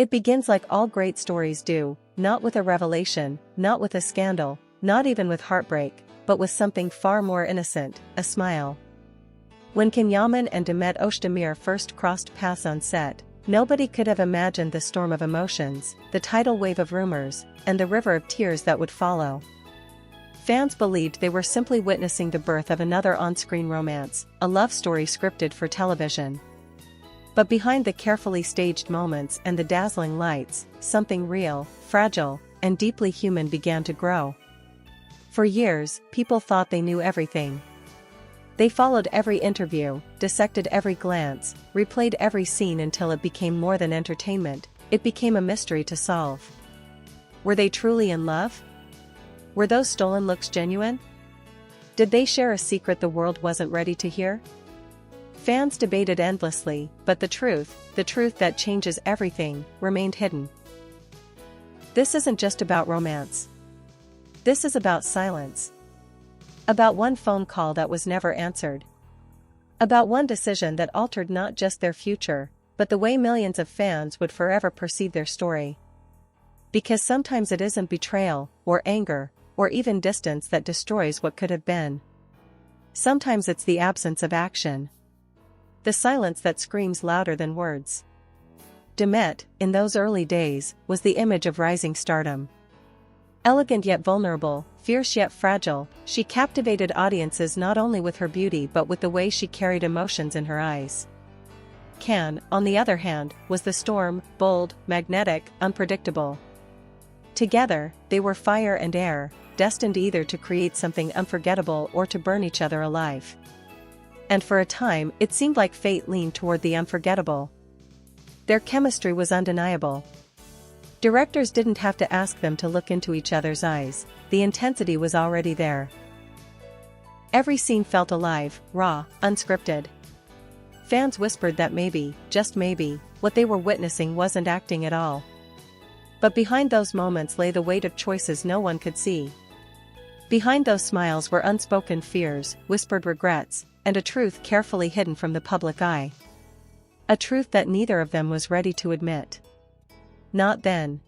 It begins like all great stories do, not with a revelation, not with a scandal, not even with heartbreak, but with something far more innocent, a smile. When Yaman and Demet Özdemir first crossed paths on set, nobody could have imagined the storm of emotions, the tidal wave of rumors, and the river of tears that would follow. Fans believed they were simply witnessing the birth of another on-screen romance, a love story scripted for television. But behind the carefully staged moments and the dazzling lights, something real, fragile, and deeply human began to grow. For years, people thought they knew everything. They followed every interview, dissected every glance, replayed every scene until it became more than entertainment, it became a mystery to solve. Were they truly in love? Were those stolen looks genuine? Did they share a secret the world wasn't ready to hear? Fans debated endlessly, but the truth that changes everything, remained hidden. This isn't just about romance. This is about silence. About one phone call that was never answered. About one decision that altered not just their future, but the way millions of fans would forever perceive their story. Because sometimes it isn't betrayal, or anger, or even distance that destroys what could have been. Sometimes it's the absence of action. The silence that screams louder than words. Demet, in those early days, was the image of rising stardom. Elegant yet vulnerable, fierce yet fragile, she captivated audiences not only with her beauty but with the way she carried emotions in her eyes. Can, on the other hand, was the storm, bold, magnetic, unpredictable. Together, they were fire and air, destined either to create something unforgettable or to burn each other alive. And for a time, it seemed like fate leaned toward the unforgettable. Their chemistry was undeniable. Directors didn't have to ask them to look into each other's eyes, the intensity was already there. Every scene felt alive, raw, unscripted. Fans whispered that maybe, just maybe, what they were witnessing wasn't acting at all. But behind those moments lay the weight of choices no one could see. Behind those smiles were unspoken fears, whispered regrets, and a truth carefully hidden from the public eye. A truth that neither of them was ready to admit. Not then.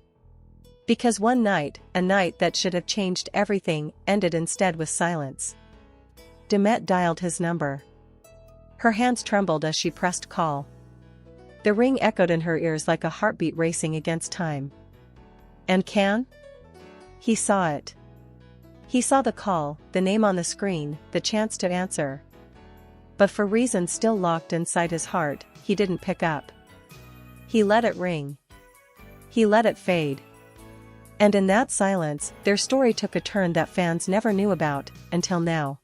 Because one night, a night that should have changed everything, ended instead with silence. Demet dialed his number. Her hands trembled as she pressed call. The ring echoed in her ears like a heartbeat racing against time. And Can? He saw it. He saw the call, the name on the screen, the chance to answer. But for reasons still locked inside his heart, he didn't pick up. He let it ring. He let it fade. And in that silence, their story took a turn that fans never knew about, until now.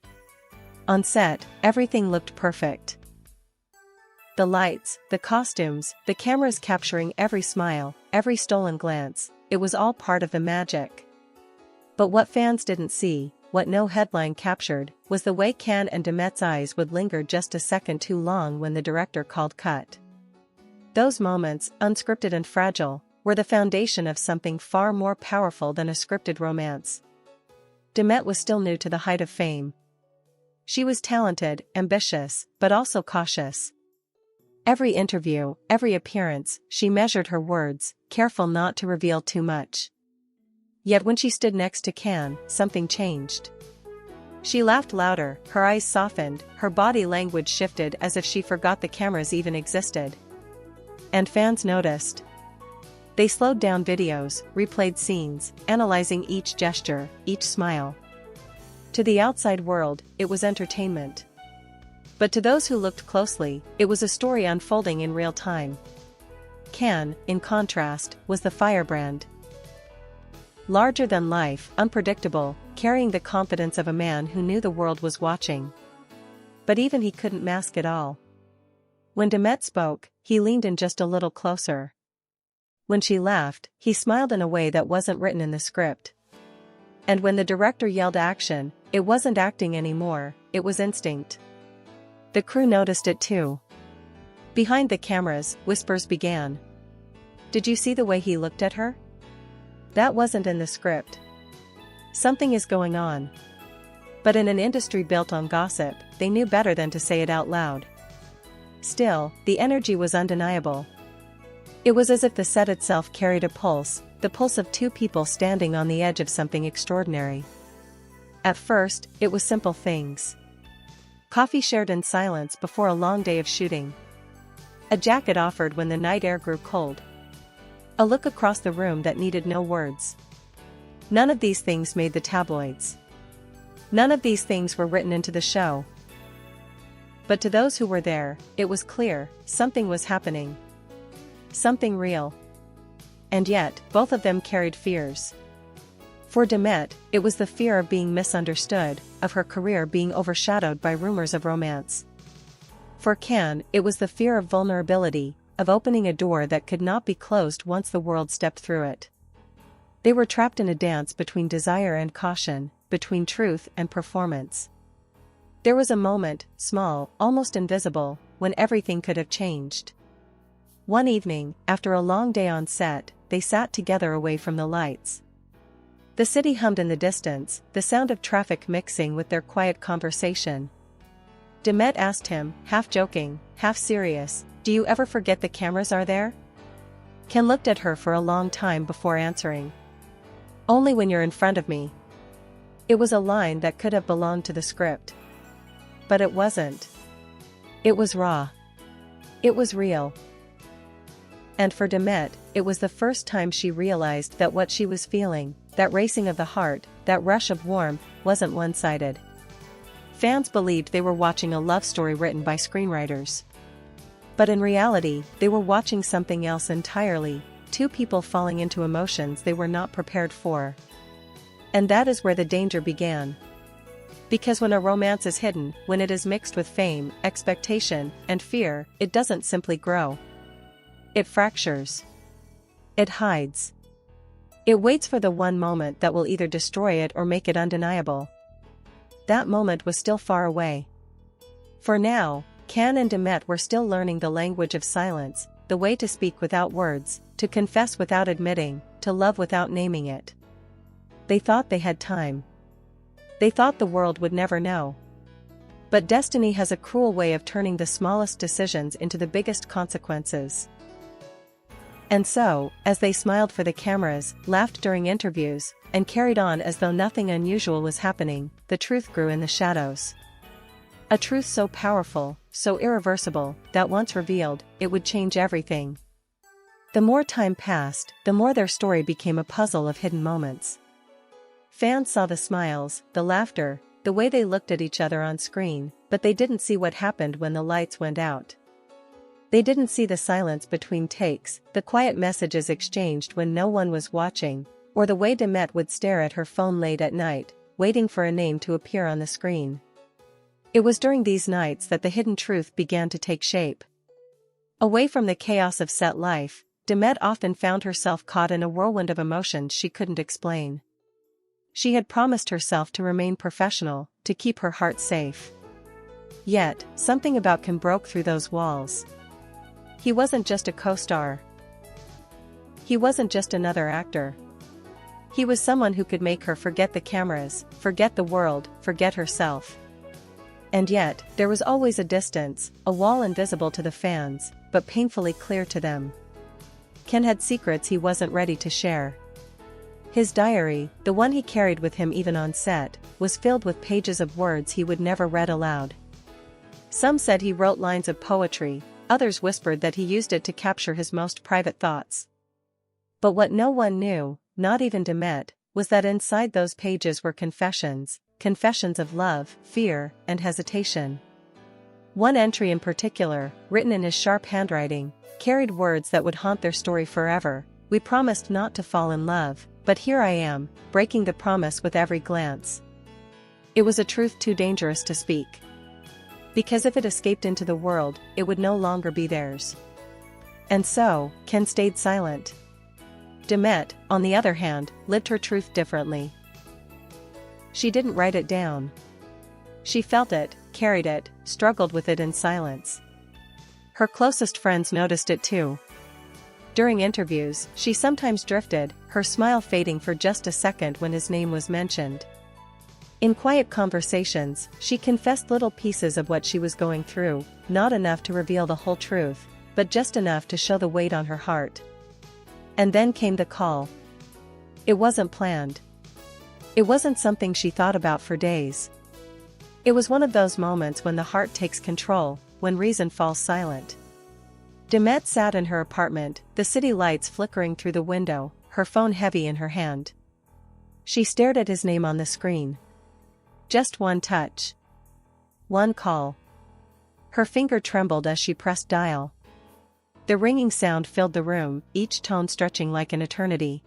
On set, everything looked perfect. The lights, the costumes, the cameras capturing every smile, every stolen glance, it was all part of the magic. But what fans didn't see, what no headline captured, was the way Can and Demet's eyes would linger just a second too long when the director called cut. Those moments, unscripted and fragile, were the foundation of something far more powerful than a scripted romance. Demet was still new to the height of fame. She was talented, ambitious, but also cautious. Every interview, every appearance, she measured her words, careful not to reveal too much. Yet when she stood next to Can, something changed. She laughed louder, her eyes softened, her body language shifted as if she forgot the cameras even existed. And fans noticed. They slowed down videos, replayed scenes, analyzing each gesture, each smile. To the outside world, it was entertainment. But to those who looked closely, it was a story unfolding in real time. Can, in contrast, was the firebrand. Larger than life, unpredictable, carrying the confidence of a man who knew the world was watching. But even he couldn't mask it all. When Demet spoke, he leaned in just a little closer. When she laughed, he smiled in a way that wasn't written in the script. And when the director yelled action, it wasn't acting anymore, it was instinct. The crew noticed it too. Behind the cameras, whispers began. Did you see the way he looked at her? That wasn't in the script. Something is going on. But in an industry built on gossip, they knew better than to say it out loud. Still, the energy was undeniable. It was as if the set itself carried a pulse, the pulse of two people standing on the edge of something extraordinary. At first, it was simple things. Coffee shared in silence before a long day of shooting. A jacket offered when the night air grew cold. A look across the room that needed no words. None of these things made the tabloids. None of these things were written into the show. But to those who were there, it was clear, something was happening. Something real. And yet, both of them carried fears. For Demet, it was the fear of being misunderstood, of her career being overshadowed by rumors of romance. For Can, it was the fear of vulnerability, of opening a door that could not be closed once the world stepped through it. They were trapped in a dance between desire and caution, between truth and performance. There was a moment, small, almost invisible, when everything could have changed. One evening, after a long day on set, they sat together away from the lights. The city hummed in the distance, the sound of traffic mixing with their quiet conversation. Demet asked him, half joking, half serious, "Do you ever forget the cameras are there?" Ken looked at her for a long time before answering. "Only when you're in front of me." It was a line that could have belonged to the script. But it wasn't. It was raw. It was real. And for Demet, it was the first time she realized that what she was feeling, that racing of the heart, that rush of warmth, wasn't one-sided. Fans believed they were watching a love story written by screenwriters. But in reality, they were watching something else entirely, two people falling into emotions they were not prepared for. And that is where the danger began. Because when a romance is hidden, when it is mixed with fame, expectation, and fear, it doesn't simply grow. It fractures. It hides. It waits for the one moment that will either destroy it or make it undeniable. That moment was still far away. For now, Can and Demet were still learning the language of silence, the way to speak without words, to confess without admitting, to love without naming it. They thought they had time. They thought the world would never know. But destiny has a cruel way of turning the smallest decisions into the biggest consequences. And so, as they smiled for the cameras, laughed during interviews, and carried on as though nothing unusual was happening, the truth grew in the shadows. A truth so powerful, so irreversible, that once revealed, it would change everything. The more time passed, the more their story became a puzzle of hidden moments. Fans saw the smiles, the laughter, the way they looked at each other on screen, but they didn't see what happened when the lights went out. They didn't see the silence between takes, the quiet messages exchanged when no one was watching, or the way Demet would stare at her phone late at night, waiting for a name to appear on the screen. It was during these nights that the hidden truth began to take shape. Away from the chaos of set life, Demet often found herself caught in a whirlwind of emotions she couldn't explain. She had promised herself to remain professional, to keep her heart safe. Yet, something about Can broke through those walls. He wasn't just a co-star. He wasn't just another actor. He was someone who could make her forget the cameras, forget the world, forget herself. And yet, there was always a distance, a wall invisible to the fans, but painfully clear to them. Ken had secrets he wasn't ready to share. His diary, the one he carried with him even on set, was filled with pages of words he would never read aloud. Some said he wrote lines of poetry, others whispered that he used it to capture his most private thoughts. But what no one knew, not even Demet, was that inside those pages were confessions, confessions of love, fear, and hesitation. One entry in particular, written in his sharp handwriting, carried words that would haunt their story forever. "We promised not to fall in love, but here I am, breaking the promise with every glance." It was a truth too dangerous to speak. Because if it escaped into the world, it would no longer be theirs. And so, Ken stayed silent. Demet, on the other hand, lived her truth differently. She didn't write it down. She felt it, carried it, struggled with it in silence. Her closest friends noticed it too. During interviews, she sometimes drifted, her smile fading for just a second when his name was mentioned. In quiet conversations, she confessed little pieces of what she was going through, not enough to reveal the whole truth, but just enough to show the weight on her heart. And then came the call. It wasn't planned. It wasn't something she thought about for days. It was one of those moments when the heart takes control, when reason falls silent. Demet sat in her apartment, the city lights flickering through the window, her phone heavy in her hand. She stared at his name on the screen. Just one touch. One call. Her finger trembled as she pressed dial. The ringing sound filled the room, each tone stretching like an eternity.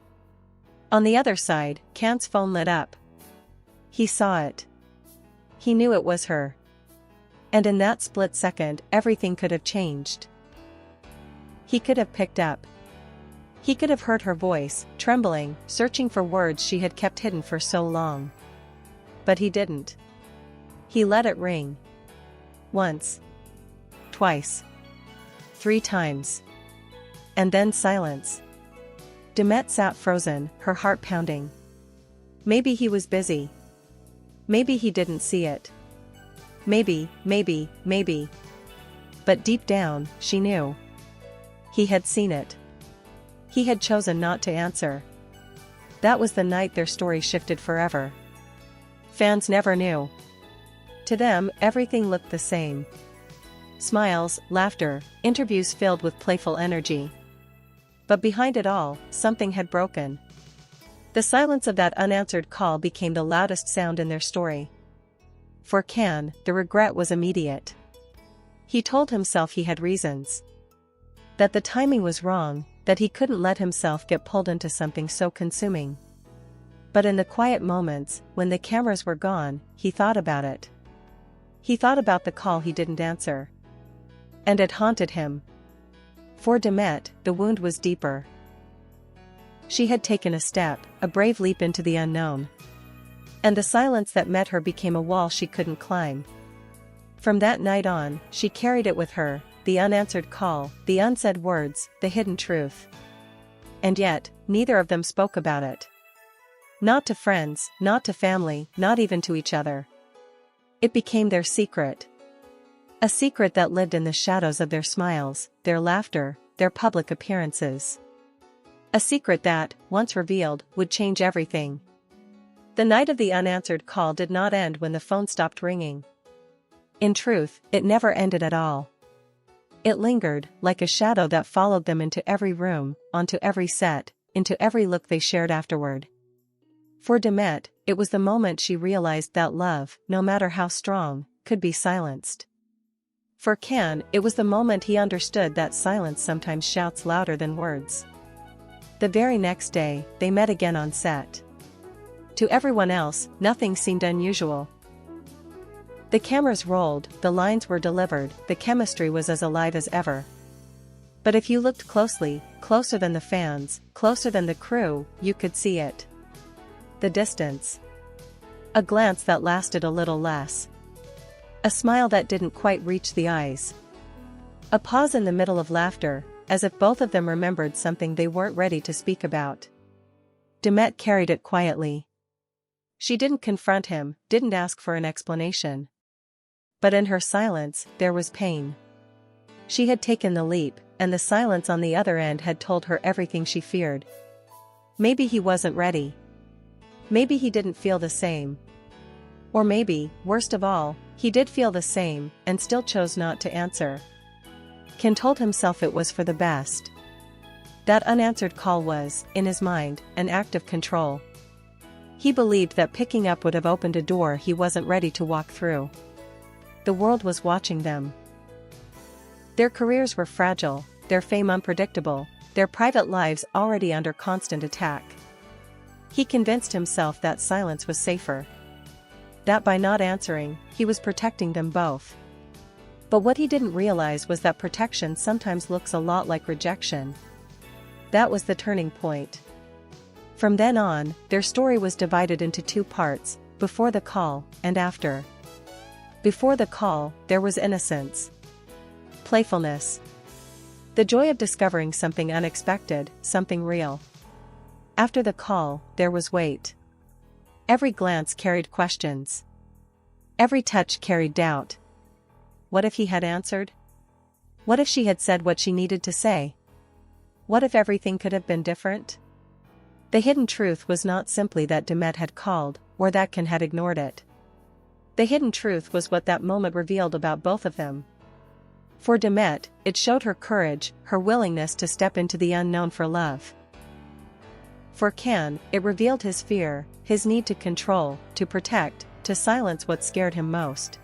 On the other side, Can's phone lit up. He saw it. He knew it was her. And in that split second, everything could have changed. He could have picked up. He could have heard her voice, trembling, searching for words she had kept hidden for so long. But he didn't. He let it ring. Once. Twice. 3 times. And then silence. Demet sat frozen, her heart pounding. Maybe he was busy. Maybe he didn't see it. Maybe. But deep down, she knew. He had seen it. He had chosen not to answer. That was the night their story shifted forever. Fans never knew. To them, everything looked the same. Smiles, laughter, interviews filled with playful energy. But behind it all, something had broken. The silence of that unanswered call became the loudest sound in their story. For Can, the regret was immediate. He told himself he had reasons. That the timing was wrong, that he couldn't let himself get pulled into something so consuming. But in the quiet moments, when the cameras were gone, he thought about it. He thought about the call he didn't answer. And it haunted him. For Demet, the wound was deeper. She had taken a step, a brave leap into the unknown. And the silence that met her became a wall she couldn't climb. From that night on, she carried it with her, the unanswered call, the unsaid words, the hidden truth. And yet, neither of them spoke about it. Not to friends, not to family, not even to each other. It became their secret. A secret that lived in the shadows of their smiles, their laughter, their public appearances. A secret that, once revealed, would change everything. The night of the unanswered call did not end when the phone stopped ringing. In truth, it never ended at all. It lingered, like a shadow that followed them into every room, onto every set, into every look they shared afterward. For Demet, it was the moment she realized that love, no matter how strong, could be silenced. For Can, it was the moment he understood that silence sometimes shouts louder than words. The very next day, they met again on set. To everyone else, nothing seemed unusual. The cameras rolled, the lines were delivered, the chemistry was as alive as ever. But if you looked closely, closer than the fans, closer than the crew, you could see it. The distance. A glance that lasted a little less. A smile that didn't quite reach the eyes. A pause in the middle of laughter, as if both of them remembered something they weren't ready to speak about. Demet carried it quietly. She didn't confront him, didn't ask for an explanation. But in her silence, there was pain. She had taken the leap, and the silence on the other end had told her everything she feared. Maybe he wasn't ready. Maybe he didn't feel the same. Or maybe, worst of all, he did feel the same, and still chose not to answer. Can told himself it was for the best. That unanswered call was, in his mind, an act of control. He believed that picking up would have opened a door he wasn't ready to walk through. The world was watching them. Their careers were fragile, their fame unpredictable, their private lives already under constant attack. He convinced himself that silence was safer. That by not answering, he was protecting them both. But what he didn't realize was that protection sometimes looks a lot like rejection. That was the turning point. From then on, their story was divided into 2 parts, before the call, and after. Before the call, there was innocence. Playfulness. The joy of discovering something unexpected, something real. After the call, there was weight. Every glance carried questions. Every touch carried doubt. What if he had answered? What if she had said what she needed to say? What if everything could have been different? The hidden truth was not simply that Demet had called, or that Can had ignored it. The hidden truth was what that moment revealed about both of them. For Demet, it showed her courage, her willingness to step into the unknown for love. For Can, it revealed his fear, his need to control, to protect, to silence what scared him most.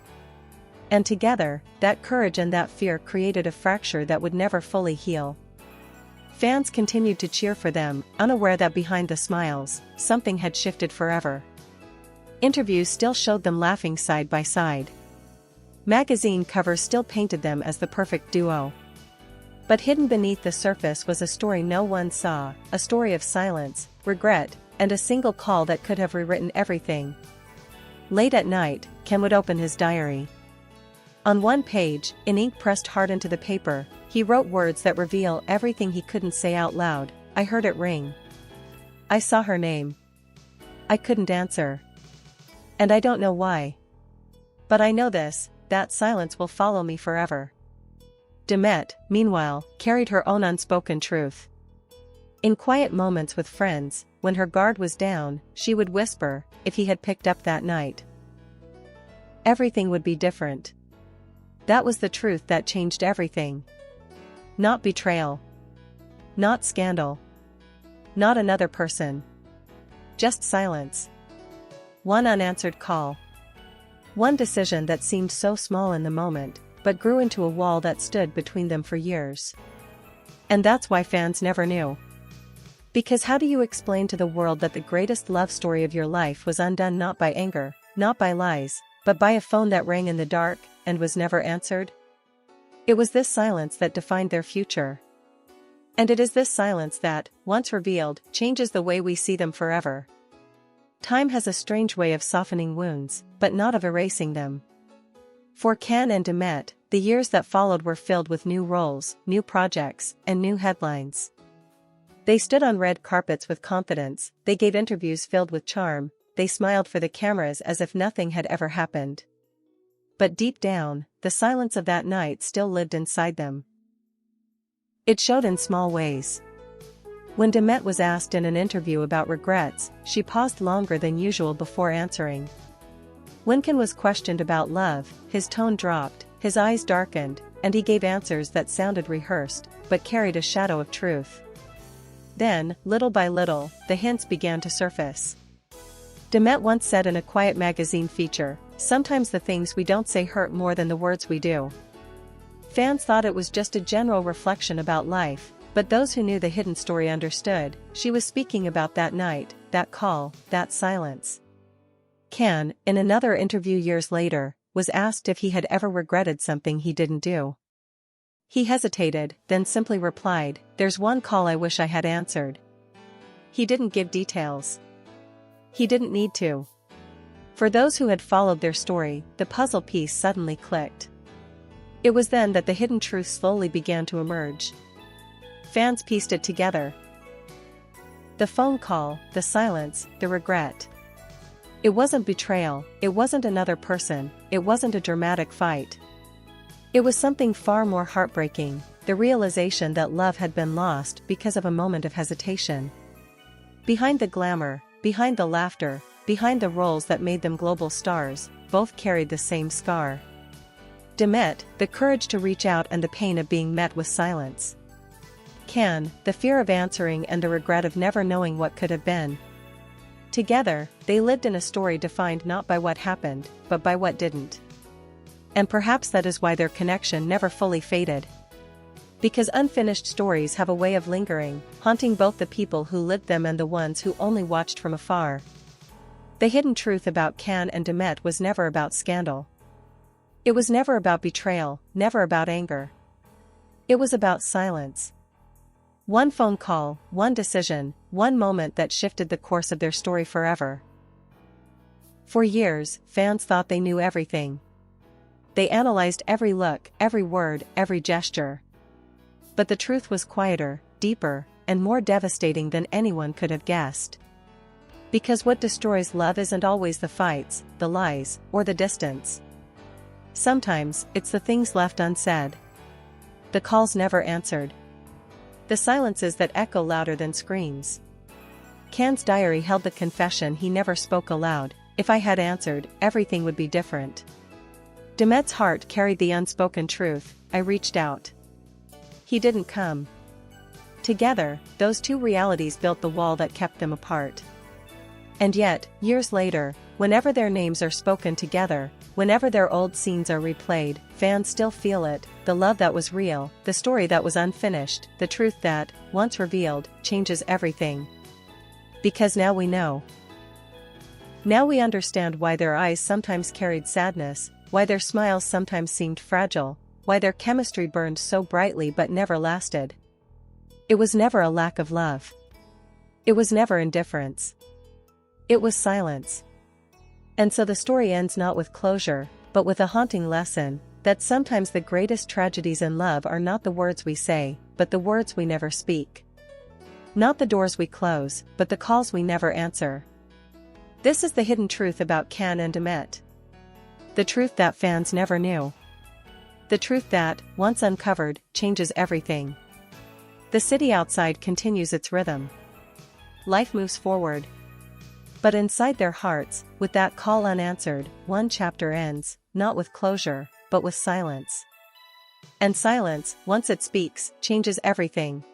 And together, that courage and that fear created a fracture that would never fully heal. Fans continued to cheer for them, unaware that behind the smiles, something had shifted forever. Interviews still showed them laughing side by side. Magazine covers still painted them as the perfect duo. But hidden beneath the surface was a story no one saw, a story of silence, regret, and a single call that could have rewritten everything. Late at night, Ken would open his diary. On one page, in ink pressed hard into the paper, he wrote words that reveal everything he couldn't say out loud. I heard it ring. I saw her name. I couldn't answer. And I don't know why. But I know this, that silence will follow me forever. Demet, meanwhile, carried her own unspoken truth. In quiet moments with friends, when her guard was down, she would whisper, if he had picked up that night, everything would be different. That was the truth that changed everything. Not betrayal. Not scandal. Not another person. Just silence. One unanswered call. One decision that seemed so small in the moment, but grew into a wall that stood between them for years. And that's why fans never knew. Because how do you explain to the world that the greatest love story of your life was undone not by anger, not by lies, but by a phone that rang in the dark, and was never answered? It was this silence that defined their future. And it is this silence that, once revealed, changes the way we see them forever. Time has a strange way of softening wounds, but not of erasing them. For Can and Demet, the years that followed were filled with new roles, new projects, and new headlines. They stood on red carpets with confidence, they gave interviews filled with charm, they smiled for the cameras as if nothing had ever happened. But deep down, the silence of that night still lived inside them. It showed in small ways. When Demet was asked in an interview about regrets, she paused longer than usual before answering. When Can was questioned about love, his tone dropped, his eyes darkened, and he gave answers that sounded rehearsed, but carried a shadow of truth. Then, little by little, the hints began to surface. Demet once said in a Quiet magazine feature, "Sometimes the things we don't say hurt more than the words we do." Fans thought it was just a general reflection about life, but those who knew the hidden story understood, she was speaking about that night, that call, that silence. Can, in another interview years later, was asked if he had ever regretted something he didn't do. He hesitated, then simply replied, "There's one call I wish I had answered." He didn't give details. He didn't need to. For those who had followed their story, the puzzle piece suddenly clicked. It was then that the hidden truth slowly began to emerge. Fans pieced it together. The phone call, the silence, the regret. It wasn't betrayal, it wasn't another person, it wasn't a dramatic fight. It was something far more heartbreaking, the realization that love had been lost because of a moment of hesitation. Behind the glamour, behind the laughter, behind the roles that made them global stars, both carried the same scar. Demet, the courage to reach out and the pain of being met with silence. Can, the fear of answering and the regret of never knowing what could have been. Together, they lived in a story defined not by what happened, but by what didn't. And perhaps that is why their connection never fully faded. Because unfinished stories have a way of lingering, haunting both the people who lived them and the ones who only watched from afar. The hidden truth about Can and Demet was never about scandal. It was never about betrayal, never about anger. It was about silence. One phone call, one decision, one moment that shifted the course of their story forever. For years, fans thought they knew everything. They analyzed every look, every word, every gesture. But the truth was quieter, deeper, and more devastating than anyone could have guessed. Because what destroys love isn't always the fights, the lies, or the distance. Sometimes, it's the things left unsaid. The calls never answered. The silences that echo louder than screams. Can's diary held the confession he never spoke aloud: if I had answered, everything would be different. Demet's heart carried the unspoken truth: I reached out. He didn't come. Together, those two realities built the wall that kept them apart. And yet, years later, whenever their names are spoken together, whenever their old scenes are replayed, fans still feel it: the love that was real, the story that was unfinished, the truth that, once revealed, changes everything. Because now we know. Now we understand why their eyes sometimes carried sadness, why their smiles sometimes seemed fragile, why their chemistry burned so brightly but never lasted. It was never a lack of love. It was never indifference. It was silence. And so the story ends not with closure, but with a haunting lesson, that sometimes the greatest tragedies in love are not the words we say, but the words we never speak. Not the doors we close, but the calls we never answer. This is the hidden truth about Can and Demet. The truth that fans never knew. The truth that, once uncovered, changes everything. The city outside continues its rhythm. Life moves forward. But inside their hearts, with that call unanswered, one chapter ends, not with closure, but with silence. And silence, once it speaks, changes everything.